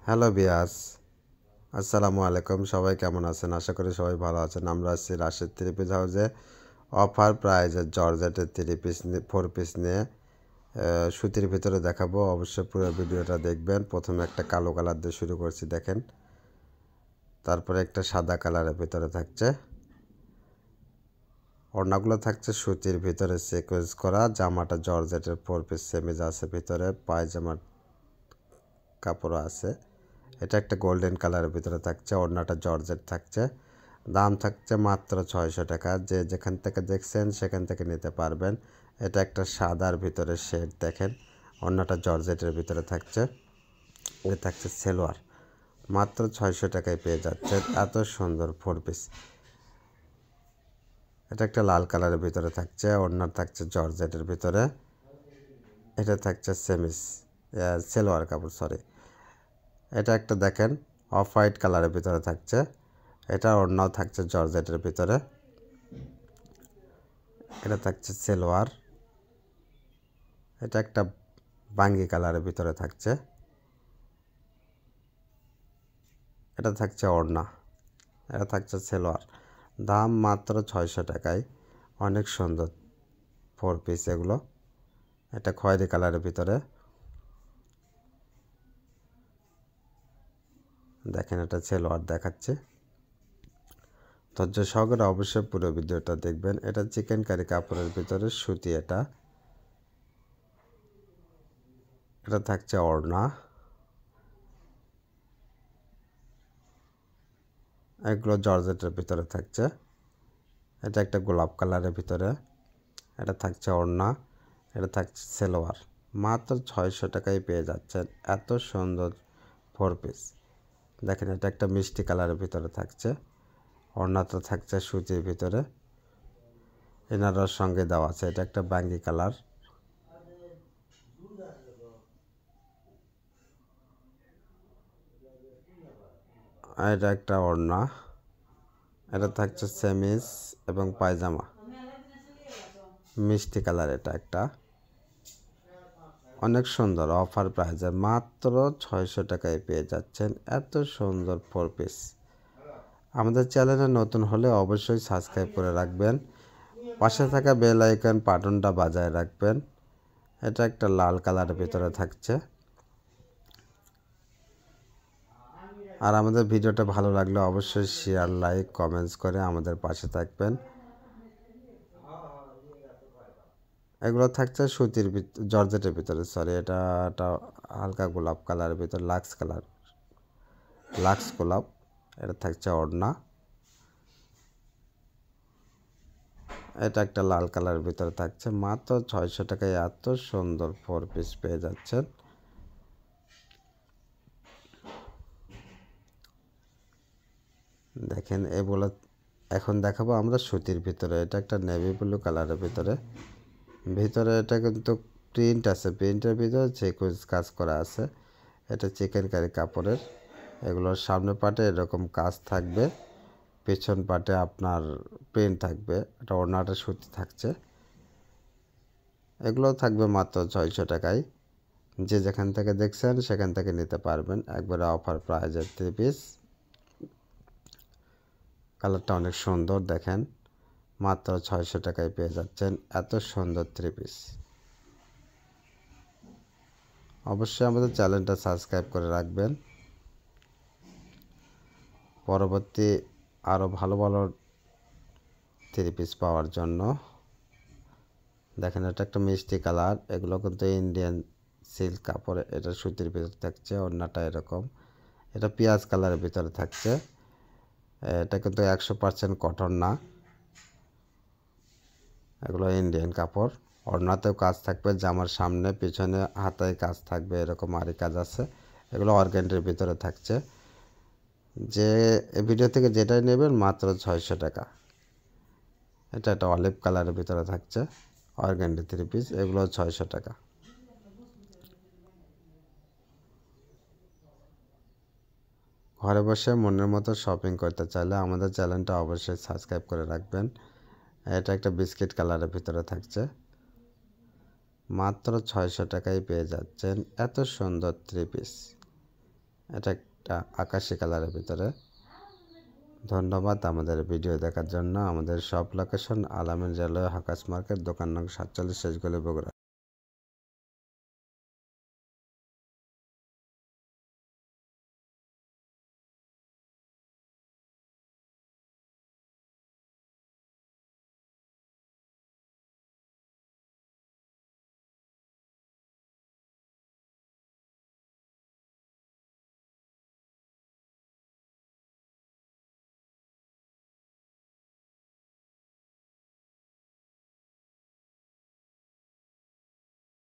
Hello বিয়াস, আসসালামু আলাইকুম। সবাই কেমন আছেন? আশা করি সবাই ভালো আছেন। আমরা আছি রাশেদ থ্রি পিস হাউসে অফার প্রাইজের জর্জেটের থ্রি পিস ফোর পিস নিয়ে সুতির ভিতরে দেখাবো। অবশ্যই পুরো ভিডিওটা দেখবেন। প্রথমে একটা কালো কালার দিয়ে শুরু করছি, দেখেন। তারপরে একটা সাদা কালারের ভিতরে থাকছে। ওড়নাগুলো থাকছে সুতির ভিতরে সিকোয়েন্স করা। জামাটা জর্জেটের ফোর পিস সেমিজ আছে ভিতরে, পায়জামার কাপড়ও আছে। এটা একটা গোল্ডেন কালারের ভিতরে থাকছে। ওড়নাটা জর্জেট থাকছে। দাম থাকছে মাত্র 600 টাকা। যে যেখান থেকে দেখছেন সেখান থেকে নিতে পারবেন। এটা একটা সাদার ভিতরে শেড, দেখেন। ওড়নাটা জর্জেটের ভিতরে থাকছে। এটা থাকছে সেলোয়ার। মাত্র 600 টাকায় পেয়ে যাচ্ছে এত সুন্দর ফোর পিস। এটা একটা লাল কালারের ভিতরে থাকছে। ওড়না থাকছে জর্জেটের ভিতরে। এটা থাকছে সেমিস সেলোয়ার কাপড়, সরি। এটা একটা দেখেন অফ হোয়াইট কালারের ভিতরে থাকছে। এটা ওড়নাও থাকছে জর্জেটের ভিতরে। এটা থাকছে সেলোয়ার। এটা একটা বাঙ্গি কালারের ভিতরে থাকছে। এটা থাকছে ওড়না। এটা থাকছে সেলোয়ার। দাম মাত্র 600 টাকায়। অনেক সুন্দর ফোর পিস এগুলো। এটা খয়েরি কালারের ভিতরে, দেখেন। এটা সেলোয়ার দেখাচ্ছে। ধৈর্য সহকারে অবশ্যই পুরো ভিডিওটা দেখবেন। এটা চিকেন কারি কাপড়ের ভিতরে সুতি। এটা থাকছে ওড়না। এগুলো জর্জেটের ভিতরে থাকছে। এটা একটা গোলাপ কালারের ভিতরে। এটা থাকছে ওড়না। এটা থাকছে সেলোয়ার। মাত্র 600 টাকায় পেয়ে যাচ্ছেন এত সুন্দর ফোর পিস। দেখেন, এটা একটা মিষ্টি কালারের ভিতরে থাকছে। ওড়নাটা থাকছে সুতির ভিতরে। এনারার সঙ্গে দেওয়া আছে। এটা একটা বাঙ্গি কালার। এটা একটা ওড়না। এটা থাকছে সেমিস এবং পায়জামা, মিষ্টি কালার। এটা একটা অনেক সুন্দর অফার প্রাইজে মাত্র 600 টাকায় পেয়ে যাচ্ছেন এত সুন্দর ফোর পিস। আমাদের চ্যানেলে নতুন হলে অবশ্যই সাবস্ক্রাইব করে রাখবেন। পাশে থাকা বেল আইকন বাটনটা বাজায় রাখবেন। এটা একটা লাল কালারের ভিতরে থাকছে। আর আমাদের ভিডিওটা ভালো লাগলে অবশ্যই শেয়ার, লাইক, কমেন্টস করে আমাদের পাশে থাকবেন। এগুলো থাকছে সুতির জর্জেটের ভিতরে, সরি। এটা হালকা গোলাপ কালারের ভিতরে, লাক্স গোলাপ। এটা থাকছে ওড়না। এটা একটা লাল কালারের ভিতরে থাকছে। মাত্র 600 টাকায় এত সুন্দর ফোর পিস পেয়ে যাচ্ছেন। দেখেন, এগুলো এখন দেখাবো আমরা সুতির ভিতরে। এটা একটা নেভি ব্লু কালারের ভিতরে। এটা কিন্তু প্রিন্ট আছে। প্রিন্টের ভিতরে সিকোয়েন্স কাজ করা আছে। এটা চিকেন কারি কাপড়ের। এগুলোর সামনে পাটে এরকম কাজ থাকবে, পেছন পাটে আপনার প্রিন্ট থাকবে। এটা ওড়নাটা সুতি থাকছে। এগুলো থাকবে মাত্র 600 টাকায়। যে যেখান থেকে দেখছেন সেখান থেকে নিতে পারবেন। একবারে অফার প্রাইজের থ্রি পিস। কালারটা অনেক সুন্দর, দেখেন। মাত্র 600 টাকায় পেয়ে যাচ্ছেন এত সুন্দর থ্রি পিস। অবশ্যই আমাদের চ্যানেলটা সাবস্ক্রাইব করে রাখবেন। পরবর্তী আরও ভালো ভালো থ্রি পিস পাওয়ার জন্য। দেখেন, এটা একটা মিষ্টি কালার। এগুলো কিন্তু ইন্ডিয়ান সিল্ক কাপড়। এটা সুতির ভিতরে থাকছে। ওড়নাটা এরকম। এটা পেঁয়াজ কালারের ভিতরে থাকছে। এটা কিন্তু 100% কটন না, এগুলো ইন্ডিয়ান কাপড়। ওড়নাতেও কাজ থাকবে, জামার সামনে পিছনে হাতায় কাজ থাকবে, এরকম আরই কাজ আছে। এগুলো অর্গানজার ভিতরে থাকছে। যে ভিডিও থেকে যেটাই নেবেন মাত্র 600 টাকা। এটা একটা অলিভ কালারের ভিতরে থাকছে, অর্গানজা থ্রি পিস। এগুলো 600 টাকা। ঘরে বসে মনের মতো শপিং করতে চাইলে আমাদের চ্যানেলটা অবশ্যই সাবস্ক্রাইব করে রাখবেন। এটা একটা বিস্কিট কালারের ভিতরে থাকছে। মাত্র 600 টাকায় পেয়ে যাচ্ছেন এত সুন্দর থ্রি পিস। এটা একটা আকাশি কালারের ভিতরে। ধন্যবাদ আমাদের ভিডিও দেখার জন্য। আমাদের সব লোকেশন আলামিন রেলওয়ে হকার্স মার্কেট, দোকান নং 47, শেষগলি, বগুড়া।